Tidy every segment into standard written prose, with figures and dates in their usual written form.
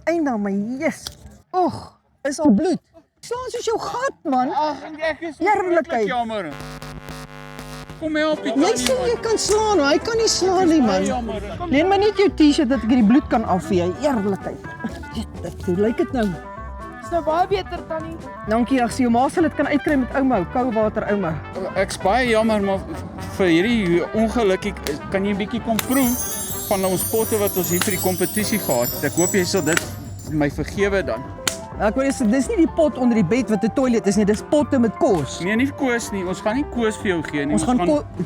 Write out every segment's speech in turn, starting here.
einde aan my, yes. Och, is al bloed. Slaan soos jou gat, man. Ag, ek is Eerlikheid. jammer. Kom help ek. Jy sê jy kan slaan, maar hy kan nie slaan nie, man. Jammer. Leen my net jou t-shirt dat ek die bloed kan afvee, eerlikheid. Hoe lyk dit nou? Is nou baie beter tannie. Dankie, ag, jou ma sal dit kan uitkry met ouma, koue water ouma. Ek's baie jammer, maar vir hierdie ongeluk kan jy 'n bietjie kom proe van ons potte wat ons hier vir die kompetisie gehad het. Ek hoop jy sal dit my vergewe dan. Ek weet dis nie die pot onder die bed wat 'n toilet is nie, dis potte met kos. Nee, nie koos nie. Ons gaan nie koos vir jou gee nie. Ons gaan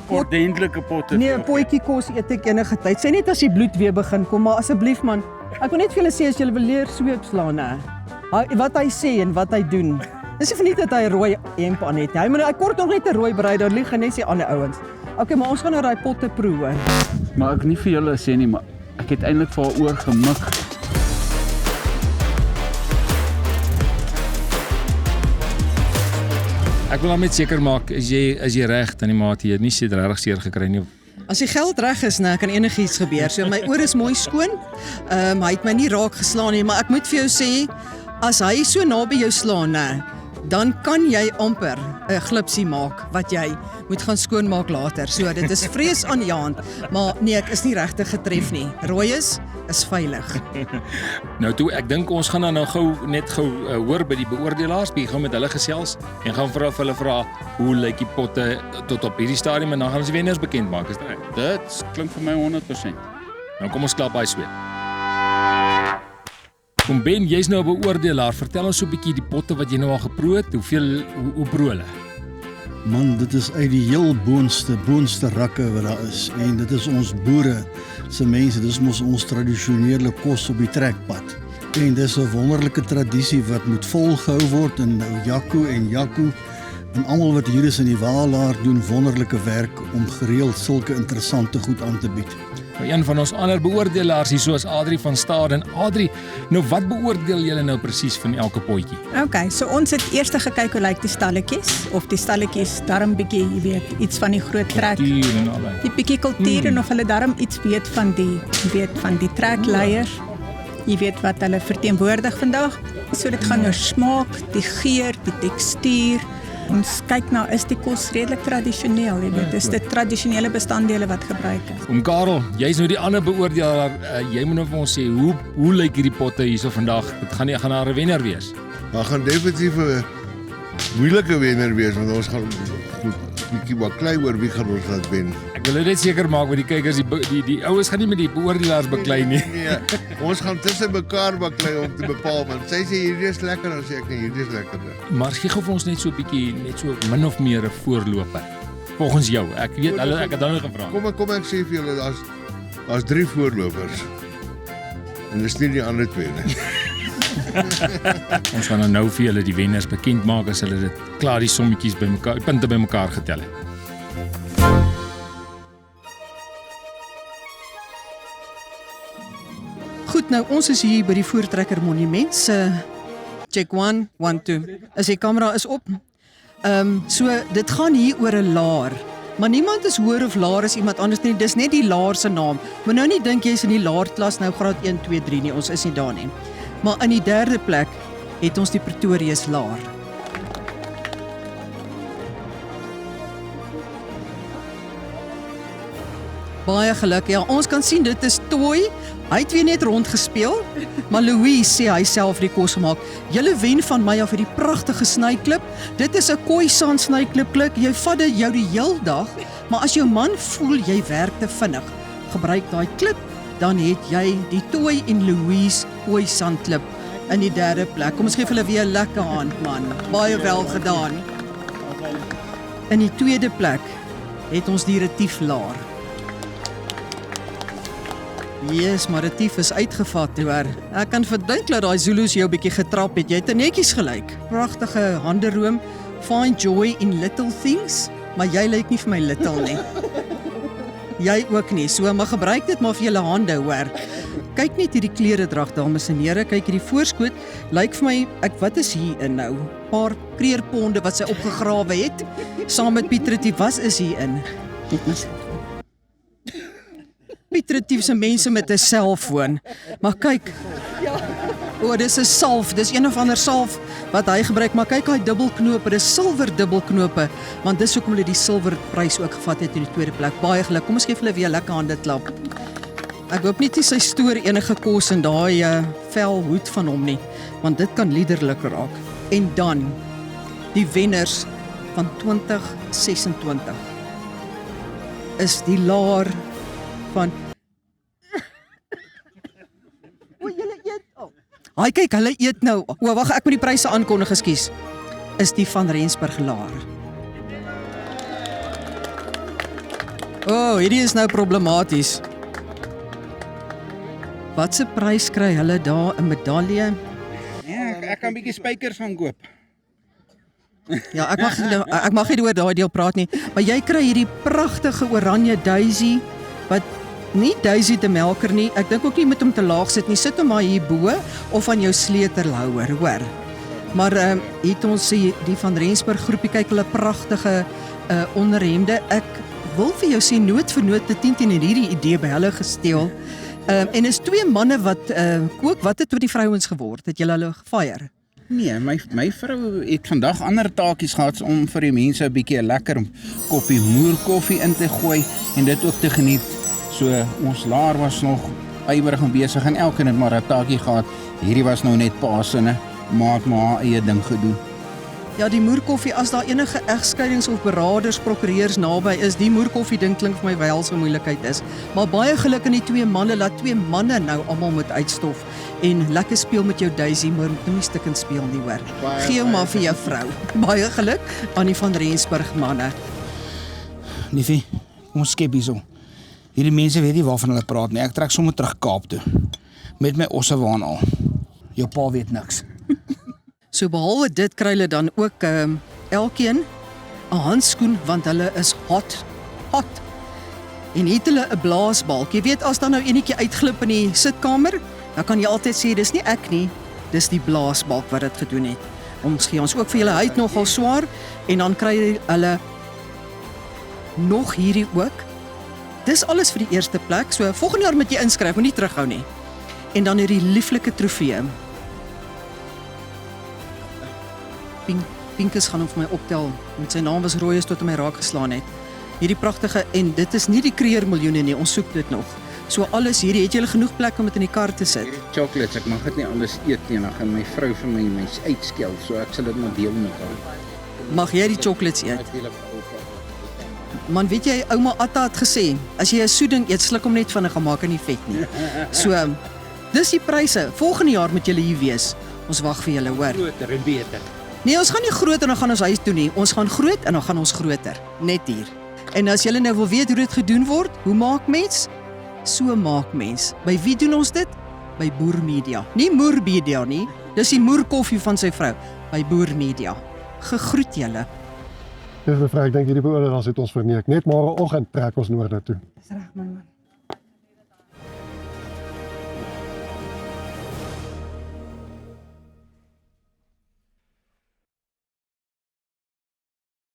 ordentlike potte. Nee, 'n potjie kos eet ek enige tyd. Sê net as die bloed weer begin kom, maar asseblief man, ek wil net vir julle sê as julle wil leer sweep slaan, hè. Wat hy sê en wat hy doen. Dis nie verniet dat hy 'n rooi hemp aan het. Hy kort nog net 'n rooi brei, daar lieg net die ander ouens. Okay, maar ons gaan nou daai potte proe, hoor. Maar ek nie vir julle sê nie, maar ek het eintlik vir haar oor gemik. Ek wil net seker maak, is jy reg, tannie Maat, jy het nie regtig seer gekry nie. As die geld reg is, nou kan enigiets gebeur. So my oor is mooi skoon. Hy het my nie raak geslaan nie, maar ek moet vir jou sê, as hy so naby jou slaan, nou, dan kan jy amper 'n glipsie maak wat jy moet gaan skoonmaak later. So dit is vreesaanjaend, maar nee, ek is nie regtig getref nie. Rooi is veilig. Nou toe, ek dink ons gaan dan nou gou hoor by die beoordelaars, bietjie gou met hulle gesels en gaan vir hulle vra hoe lyk die potte tot op hierdie stadium en dan gaan ons die wenners bekend maak, is dit reg? Dit klink vir my 100%. Nou kom ons klap baie sweet. Kom Ben, jy's nou 'n beoordelaar. Vertel ons so 'n bietjie die potte wat jy nou al geproe het. Hoe proe hulle? Man, dit is uit die heel boonste rakke wat daar is. En dit is ons boere se mense, dis mos ons tradisionele kos op die trekpad. En dis 'n wonderlike tradisie wat moet volgehou word in nou Jaco en Jaco. En almal wat hier is in die Waalaar doen wonderlike werk om gereeld sulke interessante goed aan te bied. Een van ons ander beoordelaars hier soos Adri van Staden. Adri, nou wat beoordeel julle nou presies van elke potjie? Okay, so ons het eers gekyk hoe lyk die stalletjies, of die stalletjies darm bietjie, jy weet, iets van die groot trek. Kultuur en al Die bietjie kultuur en of hulle darm iets weet van die trekleiers. Jy weet wat hulle verteenwoordig vandag. So dit gaan oor smaak, die geur, die tekstuur. Ons kyk nou, is die kos redelik tradisioneel, jy weet, is dit tradisionele bestanddele wat gebruik is. Oom Karel, jy's nou die ander beoordelaar. Jy moet nou vir ons sê, hoe lyk hierdie potte hierso vandag? Dit gaan daar 'n wenner wees. Maar gaan definitief 'n moeilike wenner wees, want ons gaan bietjie baklei oor wie gaan ons laat wen. Ek wil net seker maak met die kykers, die ouens gaan nie met die beoordelaars beklei nie. Nee, ons gaan tussen mekaar baklei om te bepaal, want sy sê hierdie is lekker, dan sê ek nee, hierdie is lekkerder. Maar gee gou vir ons net so 'n bietjie, net so min of meer 'n voorloper. Volgens jou. Ek weet ek het dan nog gevra. Kom ek sê vir julle, daar's 3 voorlopers. En dis nie die ander 2 nie. Ons gaan nou vir julle die wenners bekend maak as hulle dit klaar die sommetjies bymekaar, punte bymekaar getel het. Goed, nou ons is hier by die Voortrekker Monument se check 1, 1, 2. As die kamera is op. So dit gaan hier oor 'n laar. Maar niemand is hoër of laer as iemand anders nie. Dis net die laar se naam. Maar nou nie dink jy's in die laer klas nou graad 1, 2, 3 nie. Ons is nie daar nie. Maar in die 3de plek het ons die Pretorius laar. Baie geluk. Ja, ons kan sien dit is Toy. Hy het weer net rondgespeel, maar Louise sê hy self die kos gemaak. Julle wen van my af vir die pragtige snyklip. Dit is 'n Khoisan snyklip klik. Jy vat dit jou die heel dag, maar as jou man voel jy werk te vinnig, gebruik daai klip, dan het jy die Toy en Louise Khoisan klip in die 3de plek. Kom ons gee vir hulle weer 'n lekker hand, man. Baie wel gedaan. In die 2de plek het ons die Retief laar. Yes, maar Retief is uitgevat, hoor. Ek kan verdink dat daai Zulus jou bietjie getrap het. Jy het netjies gelyk. Pragtige handeroom. Find joy in little things, maar jy lyk nie vir my little nie. Jy ook nie. So maar gebruik dit maar vir julle hande, hoor. Kyk net hierdie kleredrag, dames en here. Kyk hierdie voorskoot. Lyk vir my, wat is hier in nou? 'n Paar kreerponde wat sy opgegrawe het saam met Piet Retief. Was is hier in? Piet Retief se mense met 'n selfoon. Maar kyk. O, dis 'n salf, dis een of ander salf wat hy gebruik, maar kyk daai dubbelknope, dis silwer dubbelknope, want dis hoekom hulle die silwer prys ook gevat het in die tweede plek. Baie geluk. Kom ons gee vir hulle weer 'n lekker hande klap. Ek hoop nie sy stoor enige kos in daai vel hoed van hom nie, want dit kan liderlik raak. En dan die wenners van 2026 is die laar van O, julle eet. Haai kyk, hulle eet nou. O, wag, ek moet die pryse aankondig, ekskuus. Is die van Rensburg laar. O, hierdie is nou problematies. Watse prys kry hulle daar, 'n medalje? Ja, ek kan 'n bietjie spykers gaan koop. Ja, ek mag nie oor daai deel praat nie, maar jy kry hierdie pragtige oranje daisy wat nie Daisy de Melker nie. Ek dink ook nie met hom te laag sit nie. Sit hom maar hier bo of aan jou sleutelhouer, hoor. Maar hier het ons die van Rensburg groepie, kyk hulle pragtige onderhemde. Ek wil vir jou sê noot vir noot 10 en hierdie idee by hulle gesteel. En is 2 manne wat kook. Wat het met die vrouens geword? Het julle hulle gefire? Nee, my vrou het vandag ander taakies gehad om vir die mense 'n bietjie 'n lekker koppie moerkoffie in te gooi en dit ook te geniet. So ons laar was nog ywerig en besig en elkeen het maar 'n taakie gehad. Hierdie was nou net pasinne, maak maar haar eie ding gedoen. Ja, die moerkoffie, as daar enige egskeidings of beraders, prokureurs naby is, die moerkoffie ding klink vir my wel so moeilikheid is. Maar baie geluk aan die 2 manne, laat 2 manne nou almal moet uitstof en lekker speel met jou Daisy, maar moet nie stukkend speel nie, hoor. Gee hom maar vir jou vrou. Baie geluk aan die van Rensburg manne. Liefie, kom ons skep hierso. Hierdie mense weet nie waarvan hulle praat nie. Ek trek sommer terug Kaap toe met my ossewaan al. Jou pa weet niks. So behalwe dit kry hulle dan ook elkeen 'n handskoen, want hulle is hot. En het hulle 'n blaasbalk. Jy weet, as dan nou enetjie uitglip in die sitkamer, dan kan jy altyd sê dis nie ek nie, dis die blaasbalk wat dit gedoen het. Ons gee ons ook vir julle, hy het nogal swaar, en dan kry hulle nog hierdie ook. Dis alles vir die eerste plek. So volgende jaar moet jy inskryf, moenie terughou nie. En dan hierdie lieflike trofee. Pinkus gaan hom vir my optel, want sy naam was Rooies tot my raak geslaan het. Hierdie pragtige, en dit is nie die Creer miljoene nie, ons soek dit nog. So alles hierdie, het julle genoeg plek om dit in die kar te sit? Chocolates, ek mag dit nie alles eet nie, dan gaan my vrou vir my uitskel, so ek sal dit maar deel met haar. Mag jy die chocolates eet? Man, weet jy, ouma Atta het gesê, as jy 'n soeding eet, sluk hom net vinnig, maak hy nie vet nie. So, dis die pryse. Volgende jaar moet julle hier wees. Ons wag vir julle, hoor. Groter en beter. Nee, ons gaan nie groot en dan gaan ons huis toe nie. Ons gaan groot en dan gaan ons groter. Net hier. En as julle nou wil weet hoe dit gedoen word, hoe maak mens? So maak mens. By wie doen ons dit? By Boer Media. Nie Moer Media nie. Dis die moerkoffie van sy vrou. By Boer Media. Gegroet julle. Dis mevrou, ek dink hierdie beoordelaars het ons verneek. Net môreoggend trek ons noorde toe. Dis reg, man.